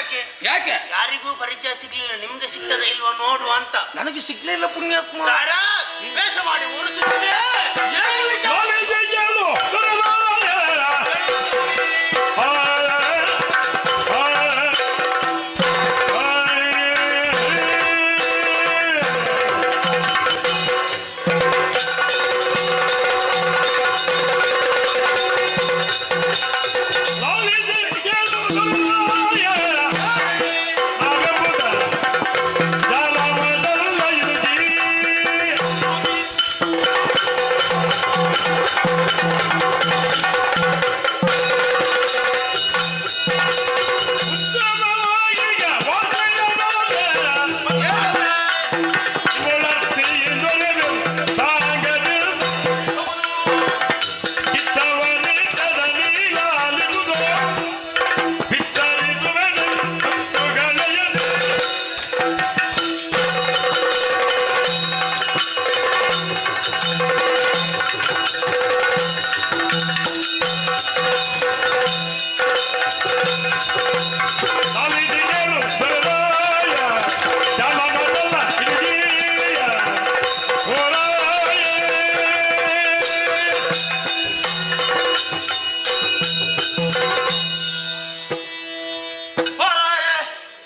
ಯಾಕೆ ಯಾಕೆ? ಯಾರಿಗೂ ಪರಿಚಯ ಸಿಗ್ಲಿಲ್ಲ, ನಿಮ್ಗೆ ಸಿಗ್ತದೆ ಇಲ್ವಾ ನೋಡುವ ಅಂತ. ನನಗೆ ಸಿಗ್ಲೇ ಇಲ್ಲ ಪುಣ್ಯಾತ್ಮ. ವೇಷ ಮಾಡಿ ಉಳಿಸುತ್ತಿದೆ. ಏನು ವಿಚಾರ?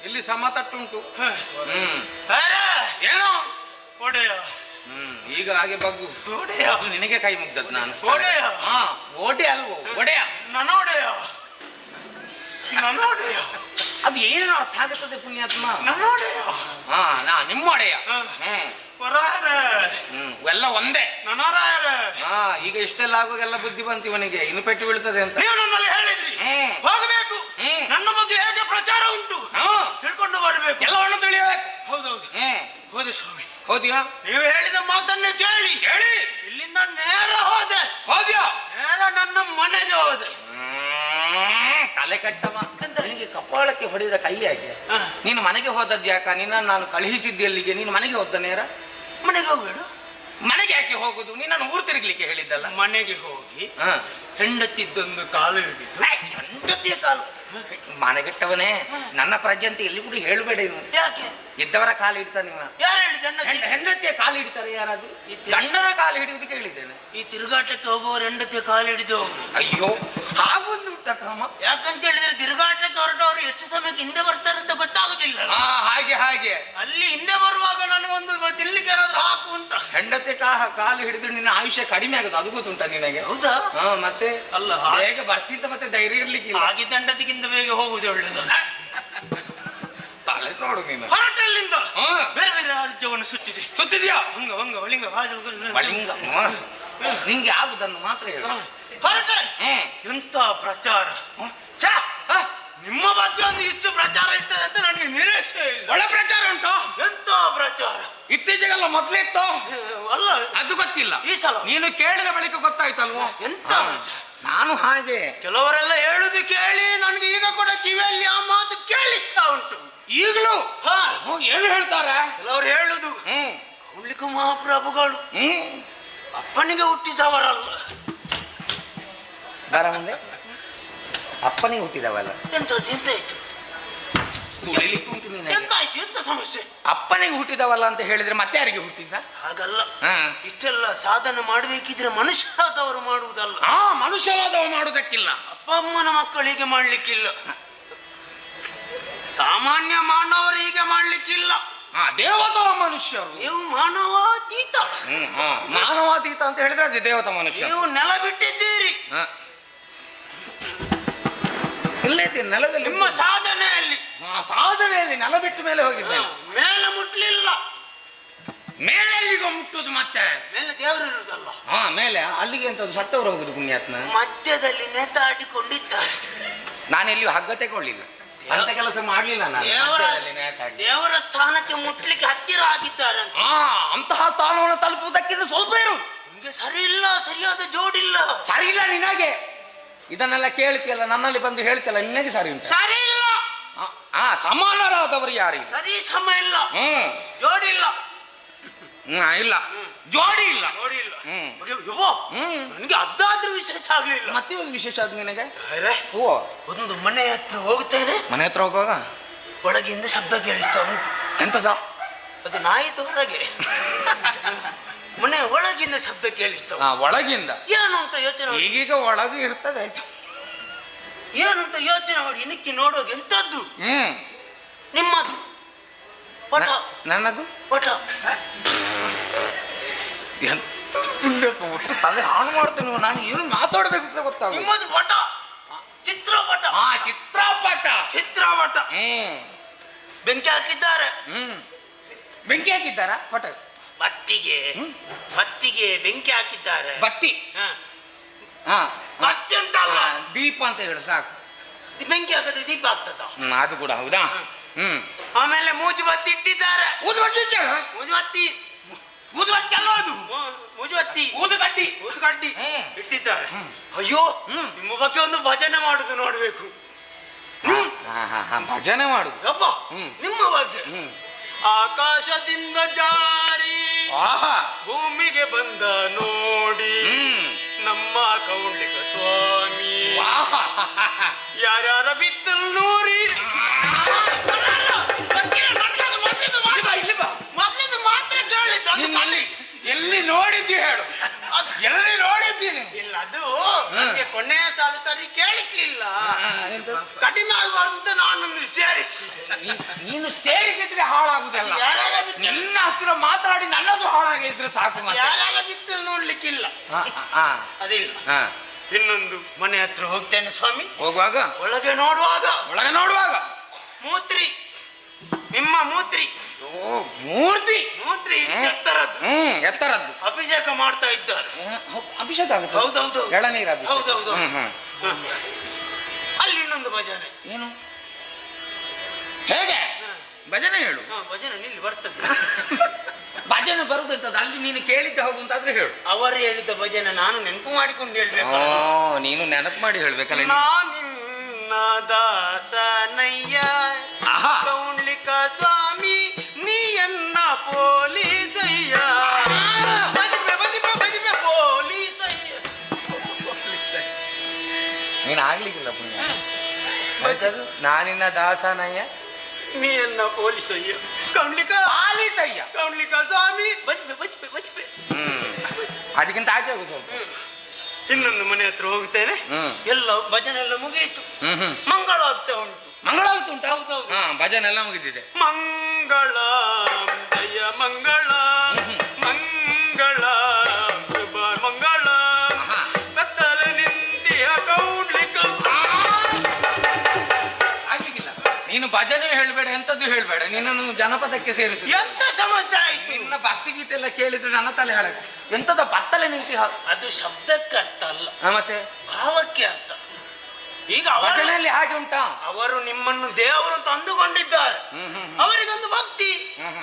ಇಲ್ಲಿ ಸಮತಟ್ಟುಂಟು. ಏನೋ ಒಡೆಯ. ಈಗ ಹಾಗೆ ಬಗ್ಗು. ಒಡೆಯ ನಿನಗೆ ಕೈ ಮುಗ್ದದ್ ನಾನು. ಒಡೆಯ. ಓಡೆ ಅಲ್ವೋ ಒಡೆಯ. ನನ್ನ ಒಡೆಯ. ನನ್ನ ಒಡೆಯ. ಅದು ಏನು ಅರ್ಥ ಆಗುತ್ತದೆ ಪುಣ್ಯಾತ್ಮ? ನನ್ನ ಒಡೆಯ. ನಾ ನಿಮ್ಮ ಒಡೆಯ. ಎಲ್ಲ ಒಂದೇ. ಈಗ ಇಷ್ಟೆಲ್ಲ ಆಗುವಾಗೆಲ್ಲ ಬುದ್ಧಿ ಬಂತು ಇವನಿಗೆ, ಇನ್ನು ಪೆಟ್ಟು ಬೀಳ್ತದೆ ಅಂತ ನೀವು ನನ್ನಲ್ಲಿ ಹೇಳಿದ್ರಿ. ಹೋಗಬೇಕು, ನನ್ನ ಬಗ್ಗೆ ಹೇಗೆ ಪ್ರಚಾರ ಉಂಟು ತಿಳ್ಕೊಂಡು ಬರಬೇಕು, ಎಲ್ಲವನ್ನು ತಿಳಿಯಬೇಕು. ಹೌದೌದು. ಹೋದೆ ಸ್ವಾಮಿ. ಹೋದ್ಯಾ? ನೀವು ಹೇಳಿದ ಮಾತನ್ನೇ ಕೇಳಿ ಹೇಳಿ ಇಲ್ಲಿಂದ ನೇರ ಹೋದೆ. ಹೋದ್ಯಾ? ನೇರ ನನ್ನ ಮನೆಗೆ ಹೋದೆ. ತಲೆ ಕಟ್ಟವ ನಿನಗೆ ಕಪಾಳಕ್ಕೆ ಹೊಡೆದ ಕೈಯಾಗೆ ನೀನು ಮನೆಗೆ ಹೋದದ್ದು ಯಾಕ? ನಿನ್ನ ನಾನು ಕಳುಹಿಸಿದ್ದೆ ಎಲ್ಲಿಗೆ? ನೀನು ಮನೆಗೆ ಹೋದ ನೇರ? ಮನೆಗೆ ಹೋಗ್ಬೇಡ. ಮನೆಗೆ ಯಾಕೆ ಹೋಗುದು? ನೀನು ಊರು ತಿರುಗ್ಲಿಕ್ಕೆ ಹೇಳಿದ್ದಲ್ಲ. ಮನೆಗೆ ಹೋಗಿ ಹೆಂಡತಿದ್ದೊಂದು ಕಾಲು ಹಿಡಿದು. ಹೆಂಡತಿಯ ಕಾಲು? ಮನೆಗೆಟ್ಟವನೇ, ನನ್ನ ಪ್ರಜೆಂತೆ ಎಲ್ಲಿ ಕೂಡ ಹೇಳಬೇಡ. ಇನ್ನು ಯಾಕೆ? ಇದ್ದವರ ಕಾಲು ಹಿಡಿತಾನೆ. ಯಾರು ಹೇಳಿದ? ಹೆಂಡತಿಯ ಕಾಲು ಹಿಡಿತಾರೆ ಯಾರಾದ್ರು? ಗಂಡನ ಕಾಲು ಹಿಡಿಯುವುದಕ್ಕೆ ಹೇಳಿದ್ದೇನೆ. ಈ ತಿರುಗಾಟಕ್ಕೆ ಹೋಗುವವರು ಹೆಂಡತಿಯ ಕಾಲು ಹಿಡಿದು. ಅಯ್ಯೋ, ಹಾಗೊಂದು ಉಂಟಮ್ಮ. ಯಾಕಂತ ಹೇಳಿದ್ರೆ ತಿರುಗಾಟಕ್ಕೆ ಹೊರಟವರು ಎಷ್ಟು ಸಮಯಕ್ಕೆ ಹಿಂದೆ ಬರ್ತಾರೆ ಅಂತ ಗೊತ್ತಾಗುದಿಲ್ಲ. ಹಾಗೆ ಹಾಗೆ ಅಲ್ಲಿ ಹಿಂದೆ ಬರುವಾಗ ನನಗೊಂದು ತಿನ್ಲಿಕ್ಕೆ ಏನಾದ್ರು ಹಾಕು ಅಂತ. ಹೆಂಡತಿ ಕಾಲು ಹಿಡಿದು ನಿನ್ನ ಆಯುಷ್ಯ ಕಡಿಮೆ ಆಗುದು, ಅದು ಗೊತ್ತುಂಟ ನಿನಗೆ? ಹೌದಾ? ಮತ್ತೆ ಅಲ್ಲ, ಬೇಗ ಬರ್ತಿದ್ದ ಮತ್ತೆ ಧೈರ್ಯ ಇರ್ಲಿಕ್ಕೆ. ಹಾಗೆ ಹೆಂಡತಿಗಿಂತ ಬೇಗ ಹೋಗುದು ಒಳ್ಳೇದು. ತಲೆ ನೋಡು ನೀನು. ಹೊರಟಲ್ಲಿಂದ ಬೇರೆ ಬೇರೆ ರಾಜ್ಯವನ್ನು ಸುತ್ತಿದ್ಯಾ? ಹಂಗ ಹಂಗ ಒಳಿಂಗ ಬಳಿಂಗ. ನಿಂಗೆ ಆಗುದನ್ನು ಮಾತ್ರ ಹೇಳು. ಹೊರಟ ಎಂತ ಪ್ರಚಾರ! ನಿಮ್ಮ ಬಗ್ಗೆ ಒಂದು ಇಷ್ಟು ಪ್ರಚಾರ ಇರ್ತದೆ ಅಂತ ನನಗೆ ನಿರೀಕ್ಷೆ ಇಲ್ಲ. ಒಳ್ಳೆ ಪ್ರಚಾರ ಉಂಟು. ಎಂತ ಪ್ರಚಾರ! ಇತ್ತೀಚೆಗೆಲ್ಲ ಮೊದ್ಲೇ ಇತ್ತು ಅಲ್ಲ, ಅದು ಗೊತ್ತಿಲ್ಲ. ಈ ಸಲ ನೀನು ಕೇಳಿದ ಬಳಿಕ ಗೊತ್ತಾಯ್ತಲ್ವ ಎಂತ ಪ್ರಚಾರ. ನಾನು ಹಾಗೆ ಕೆಲವರೆಲ್ಲ ಹೇಳುದು ಕೇಳಿ ನನಗೆ ಈಗ ಕೂಡ ಕಿವಿಯಲ್ಲಿ ಆ ಮಾತು ಕೇಳಿಸ್ತಾ ಉಂಟು. ಈಗಲೂ ಏನು ಹೇಳ್ತಾರೆ? ಕೆಲವರು ಹೇಳುದು ಕೌಲಿಕ ಮಹಾಪ್ರಭುಗಳು ಅಪ್ಪನಿಗೆ ಹುಟ್ಟಿದವರಲ್ಲ. ಬರ ಮುಂದೆ ಅಪ್ಪನಿಗೆ ಹುಟ್ಟಿದವಲ್ಲ. ಎಂತಾಯ್ತು? ಎಂತ ಸಮಸ್ಯೆ? ಅಪ್ಪನಿಗೆ ಹುಟ್ಟಿದವಲ್ಲ ಅಂತ ಹೇಳಿದ್ರೆ ಮತ್ತೆ ಯಾರಿಗೆ ಹುಟ್ಟಿದ್ದ? ಹಾಗಲ್ಲ. ಇಷ್ಟೆಲ್ಲ ಸಾಧನೆ ಮಾಡಬೇಕಿದ್ರೆ ಮನುಷ್ಯರಾದವರು ಮಾಡುವುದಲ್ಲ. ಮನುಷ್ಯರಾದವರು ಮಾಡುವುದಕ್ಕಿಲ್ಲ. ಅಪ್ಪ ಅಮ್ಮನ ಮಕ್ಕಳಿಗೆ ಮಾಡ್ಲಿಕ್ಕಿಲ್ಲ. ಸಾಮಾನ್ಯ ಮಾನವರು ಹೀಗೆ ಮಾಡ್ಲಿಕ್ಕಿಲ್ಲ. ದೇವತಾ ಮನುಷ್ಯರು. ನೀವು ಮಾನವಾತೀತ. ಮಾನವಾತೀತ ಅಂತ ಹೇಳಿದ್ರೆ ಅದೇ ದೇವತಾ ಮನುಷ್ಯ. ನೀವು ನೆಲ ಬಿಟ್ಟಿದ್ದೀರಿ. ಇಲ್ಲೈತಿ ನೆಲದಲ್ಲಿ. ನಿಮ್ಮ ಸಾಧನೆಯಲ್ಲಿ ನೆಲ ಬಿಟ್ಟ ಮೇಲೆ ಹೋಗಿದ್ದೇನೆ. ಮೇಲೆ ಮುಟ್ಲಿಲ್ಲ. ಮೇಲೆ ಎಲ್ಲಿಗೋ ಮುಟ್ಟುದು? ಮತ್ತೆ ಮೇಲೆ ದೇವರು ಇರುವುದಲ್ಲ. ಮೇಲೆ ಅಲ್ಲಿಗೆ ಅಂತ ಸತ್ತವರು ಹೋಗುದು ಪುಣ್ಯಾತ್ಮ. ಮಧ್ಯದಲ್ಲಿ ನೇತಾಡಿಕೊಂಡಿದ್ದಾರೆ. ನಾನೆಲ್ಲಿಯೂ ಹಗ್ಗ ತಗೊಳ್ಳಿಲ್ಲ, ಅಂತ ಕೆಲಸ ಮಾಡ್ಲಿಲ್ಲ ನಾನು. ದೇವರ ಸ್ಥಾನಕ್ಕೆ ಮುಟ್ಲಿಕ್ಕೆ ಹತ್ತಿರ ಆಗಿದ್ದಾರೆ. ಅಂತಹ ಸ್ಥಾನವನ್ನು ತಲುಪುವುದಕ್ಕಿಂತ ಸ್ವಲ್ಪ ಇರು. ನಿಮ್ಗೆ ಸರಿ ಇಲ್ಲ, ಸರಿಯಾದ ಜೋಡಿಲ್ಲ. ಸರಿ ಇಲ್ಲ ನಿನಗೆ. ಇದನ್ನೆಲ್ಲ ಕೇಳ್ತಿಯಲ್ಲ, ನನ್ನಲ್ಲಿ ಬಂದು ಹೇಳ್ತಿಯಲ್ಲ, ನಿನಗೆ ಸರಿ ಉಂಟು? ಸರಿ ಇಲ್ಲ. ಸಮಾನರಾದವರು ಯಾರು? ಸರಿ ಸಮ ಇಲ್ಲ, ಜೋಡಿ ಇಲ್ಲ. ಇಲ್ಲ, ಜೋಡಿ ಇಲ್ಲ. ನನಗೆ ಅದಾದ್ರೂ ವಿಶೇಷ ಆಗ್ಲಿಲ್ಲ. ಮತ್ತೆ ಒಂದು ವಿಶೇಷ ಆದ್ ನಿನಗೆ? ಒಂದು ಮನೆ ಹತ್ರ ಹೋಗ್ತೇನೆ. ಮನೆ ಹತ್ರ ಹೋಗುವಾಗ ಒಳಗಿಂದ ಶಬ್ದ ಕೇಳಿಸ್ತಾ ಉಂಟು. ಎಂತದ? ಅದು ನಾಯಿತು ಹೊರಗೆ. ಮನೆ ಒಳಗಿಂದ ಶಬ್ದ ಕೇಳಿಸ್ತಾ ಒಳಗಿಂದ ಏನು ಅಂತ ಯೋಚನೆ. ಈಗೀಗ ಒಳಗೆ ಇರ್ತದೆ. ಆಯ್ತು, ಏನು ಅಂತ ಯೋಚನೆ ಮಾಡಿ ಇಣಕ್ಕಿ ನೋಡುವಾಗ ಎಂತದ್ದು? ನಿಮ್ಮದು ಪಟ. ನನ್ನದು ಪಟ. ಒಟ್ಟು ತಲೆ ಹಾಳು ಮಾಡ್ತೇನೆ ನಾನು. ಏನು ಮಾತಾಡ್ಬೇಕು ಅಂತ ಗೊತ್ತಾಗ. ನಿಮ್ಮದು ಪಟ, ಚಿತ್ರಪಟ. ಚಿತ್ರಪಟ. ಚಿತ್ರಪಟ. ಬೆಂಕಿ ಹಾಕಿದ್ದಾರೆ. ಬೆಂಕಿ ಹಾಕಿದ್ದಾರ? ಪಟ ಬತ್ತಿಗೆ ಬತ್ತಿಗೆ ಬೆಂಕಿ ಹಾಕಿದ್ದಾರೆ. ಬತ್ತಿ ಬತ್ತಿ ಉಂಟಲ್ಲ, ದೀಪ ಅಂತ ಹೇಳು ಸಾಕು. ಬೆಂಕಿ ಹಾಕದೆ ದೀಪ ಆಗ್ತದ? ಅದು ಕೂಡ ಹೌದಾ. ಆಮೇಲೆ ಮೂಜು ಬತ್ತಿ ಇಟ್ಟಿದ್ದಾರೆ. ಊದುಬತ್ತಿ ಇಟ್ಟಾರ? ಮೂಜುಬತ್ತಿ. ಊದುಬತ್ತಿ ಅಲ್ವಾ ಅದು? ಮೂಜುಬತ್ತಿ. ಊದುಗಡ್ಡಿ. ಊದುಗಡ್ಡಿ ಇಟ್ಟಿದ್ದಾರೆ. ಅಯ್ಯೋ, ನಿಮ್ಮ ಬಗ್ಗೆ ಒಂದು ಭಜನೆ ಮಾಡುದು ನೋಡ್ಬೇಕು. ಭಜನೆ ಮಾಡುದು ಅಪ್ಪ ನಿಮ್ಮ ಬಗ್ಗೆ. ಆಕಾಶದಿಂದ ಜಾರಿ ಭೂಮಿಗೆ ಬಂದ ನೋಡಿ ನಮ್ಮ ಕೌಂಡಿಕ ಸ್ವಾಮಿ. ಯಾರ್ಯಾರ ಬಿತ್ತಲ್ ನೂರಿ ಮೊದಲಿಂದ ಮಾತ್ರ ಕೇಳಿದ್ದು. ಎಲ್ಲಿ ನೋಡಿದ್ದಿ ಹೇಳು. ಎಲ್ಲಿ ನೋಡಿದ್ದೀನಿ? ಇಲ್ಲ, ಅದು ನನಗೆ ಕೊನೆಯ ಸಾಲ ಸರಿ ಕೇಳಿಕ್ಲಿಲ್ಲ. ಕಡಿಮೆ ಆಗಬಾರ್ದು ಅಂತ ನಾನೊಂದು ಸೇರಿಸಿ. ನೀನು ಸೇರಿಸಿದ್ರೆ ಹಾಳಾಗುದಲ್ಲ. ನಿನ್ನ ಹತ್ತಿರ ಮಾತಾಡಿ ನನ್ನದು ಹಾಳಾಗಿದ್ರೆ ಸಾಕು. ಯಾರ್ಯಾರ ಬಿತ್ತಲ್ ನೋಡ್ಲಿಕ್ಕಿಲ್ಲ, ಅದಿಲ್ಲ. ಇನ್ನೊಂದು ಮನೆ ಹತ್ರ ಹೋಗ್ತೇನೆ ಸ್ವಾಮಿ. ಹೋಗುವಾಗ ಒಳಗೆ ನೋಡುವಾಗ ಮೂತ್ರಿ, ನಿಮ್ಮ ಮೂತ್ರಿ. ಮೂರ್ತಿ. ಮೂತ್ರಿ ಎತ್ತರದ್ದು. ಎತ್ತರದ್ದು. ಅಭಿಷೇಕ ಮಾಡ್ತಾ ಇದ್ದಾರೆ. ಅಭಿಷೇಕ ಆಗುತ್ತೆ? ಹೌದೌದು. ಎಳನೀರ. ಹೌದೌದು. ಅಲ್ಲಿ ಇನ್ನೊಂದು ಭಜನೆ. ಏನು? ಹೇಗೆ ಭಜನೆ ಹೇಳು. ಭಜನೆ ನಿಲ್ಲಿ ಬರ್ತದೆ. ಭಜನೆ ಬರುದಂತದ ಅಲ್ಲಿ ನೀನು ಕೇಳಿದ್ದೆ ಹೌದು ಅಂತಾದ್ರೆ ಹೇಳು. ಅವರು ಹೇಳಿದ ಭಜನೆ ನಾನು ನೆನಪು ಮಾಡಿಕೊಂಡು ಹೇಳ್ಬೇಕು. ನೀನು ನೆನಪು ಮಾಡಿ ಹೇಳ್ಬೇಕಲ್ಲ. ನಾನಿನ್ನ ದಾಸನಯ್ಯ ಕೌಂಡ್ಲಿಕ ಸ್ವಾಮಿ ನೀಯನ್ನ ಪೊಲೀಸಯ್ಯ. ಪೊಲೀಸಯ್ಯ ನೀನು ಆಗ್ಲಿಕ್ಕಿಲ್ಲ ಪುಣ್ಯ. ನಾನಿನ್ನ ದಾಸನಯ್ಯ ನೀಯನ್ನ ಪೊಲೀಸಯ್ಯ ಕೌಂಡ್ಲಿಕ ಪಾಲಿಸಯ್ಯ ಕೌಂಡ್ಲಿಕ ಸ್ವಾಮಿ. ಬಜ್ಬೆ. ಅದಕ್ಕಿಂತ ಆಚೆ ಹೋಗು ಸ್ವಲ್ಪ. ಇನ್ನೊಂದು ಮನೆ ಹತ್ರ ಹೋಗ್ತೇನೆ. ಎಲ್ಲ ಭಜನೆ ಎಲ್ಲ ಮುಗಿಯಿತು. ಮಂಗಳ ಆಗ್ತಾ ಉಂಟು. ಮಂಗಳ ಆಗ್ತುಂಟು? ಹೌದೌದು. ಭಜನೆ ಎಲ್ಲ ಮುಗಿದಿದೆ. ಮಂಗಳ ಜಯ ಮಂಗಳ ಮಂಗಳ ಶುಭ ಮಂಗಳ ಬೆತ್ತಲ ನಿಂದಿಯ ಕೌಂಡ್ಲಿಕ. ಆಗ್ಲಿಕ್ಕಿಲ್ಲ. ನೀನು ಭಜನೆ ಹೇಳ್ಬೇಡ, ಎಂತದ್ದು ಹೇಳ್ಬೇಡ. ನಿನ್ನನ್ನು ಜನಪದಕ್ಕೆ ಸೇರಿಸು. ಎಂತ ಸಮಸ್ಯೆ ಆಯ್ತು? ನಿನ್ನ ಭಕ್ತಿಗೀತೆ ಎಲ್ಲ ಕೇಳಿದ್ರೆ ನನ್ನ ತಲೆ ಹಾಳಾಗ. ಎಂತದ ಬತ್ತಲೆ ನಿಂತಿ. ಅದು ಶಬ್ದಕ್ಕೆ ಅರ್ಥ ಅಲ್ಲ, ಮತ್ತೆ ಭಾವಕ್ಕೆ ಅರ್ಥ. ಈಗ ಭಜನೆಯಲ್ಲಿ ಹಾಗೆ ಉಂಟಾ? ಅವರು ನಿಮ್ಮನ್ನು ದೇವರು ಅಂತ ಅಂದುಕೊಂಡಿದ್ದಾರೆ. ಅವರಿಗೊಂದು ಭಕ್ತಿ.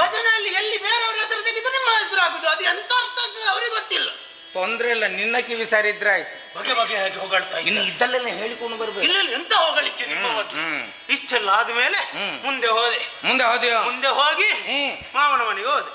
ಭಜನೆಯಲ್ಲಿ ಎಲ್ಲಿ ಬೇರೆಯವರ ಹೆಸರು ತೆಗೆದು ನಿಮ್ಮ ಹೆಸರು ಆಗುದು. ಅದು ಎಂತ ಅರ್ಥ ಆಗ್ತದೆ ಅವರಿಗೆ ಗೊತ್ತಿಲ್ಲ. ತೊಂದ್ರೆ ಇಲ್ಲ, ನಿನ್ನ ಕಿವಿ ಸರಿದ್ರೆ ಆಯ್ತು. ಬಗೆ ಬಗೆ ಹಾಗೆ ಹೊಗಳ್ತಾ ಇನ್ನು ಇದ್ದಲ್ಲೆಲ್ಲ ಹೇಳಿಕೊಂಡು ಬರ್ಬೇಕು. ಇಲ್ಲ ಎಂತ ಹೊಗಳಿಕೆ ನಿಮ್ಮ ಬಗ್ಗೆ. ಇಷ್ಟೆಲ್ಲ ಆದ್ಮೇಲೆ ಮುಂದೆ ಹೋದೆ. ಮುಂದೆ ಹೋದೆಯೋ? ಮುಂದೆ ಹೋಗಿ ಮಾವನ ಮನೆಗೆ ಹೋದೆ.